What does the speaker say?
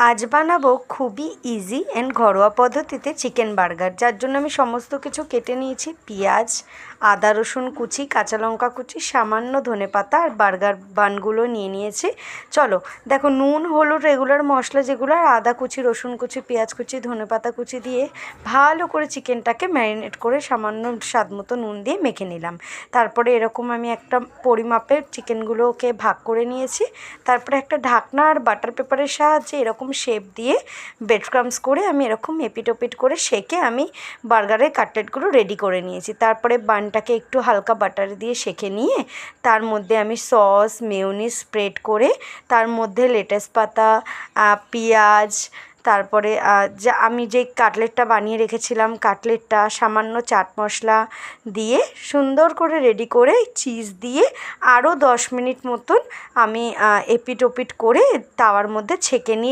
আজ বানাবো খুবই ইজি অ্যান্ড ঘরোয়া পদ্ধতিতে চিকেন বার্গার। যার জন্য আমি সমস্ত কিছু কেটে নিয়েছি। পেঁয়াজ, আদা রসুন কুচি, কাঁচা লঙ্কা কুচি, সামান্য ধনেপাতা আর বার্গার বানগুলো নিয়ে নিয়েছি। চলো দেখো, নুন হলুদ রেগুলার মশলা যেগুলো আর আদা কুচি, রসুন কুচি, পেঁয়াজ কুচি, ধনেপাতা কুচি দিয়ে ভালো করে চিকেনটাকে ম্যারিনেট করে সামান্য স্বাদ মতো নুন দিয়ে মেখে নিলাম। তারপরে এরকম আমি একটা পরিমাপের চিকেনগুলোকে ভাগ করে নিয়েছি। তারপরে একটা ঢাকনা আর বাটার পেপারের সাহায্যে এরকম শেপ দিয়ে ব্রেড ক্রাম্বস করে আমি এরকম এপিট ওপিট করে সেঁকে আমি বার্গারের কাটলেটগুলো রেডি করে নিয়েছি। তারপরে বানটাকে একটু হালকা বাটার দিয়ে সেঁকে নিয়ে তার মধ্যে আমি সস মেয়োনিজ স্প্রেড করে তার মধ্যে লেটুস পাতা, পেঁয়াজ, তারপরে যা আমি যে কাটলেটটা বানিয়ে রেখেছিলাম কাটলেটটা, সামান্য চাট মশলা দিয়ে সুন্দর করে রেডি করে চিজ দিয়ে আরও 10 মিনিট মতন আমি এপিট ওপিট করে তাওয়ার মধ্যে ছেঁকে নিয়ে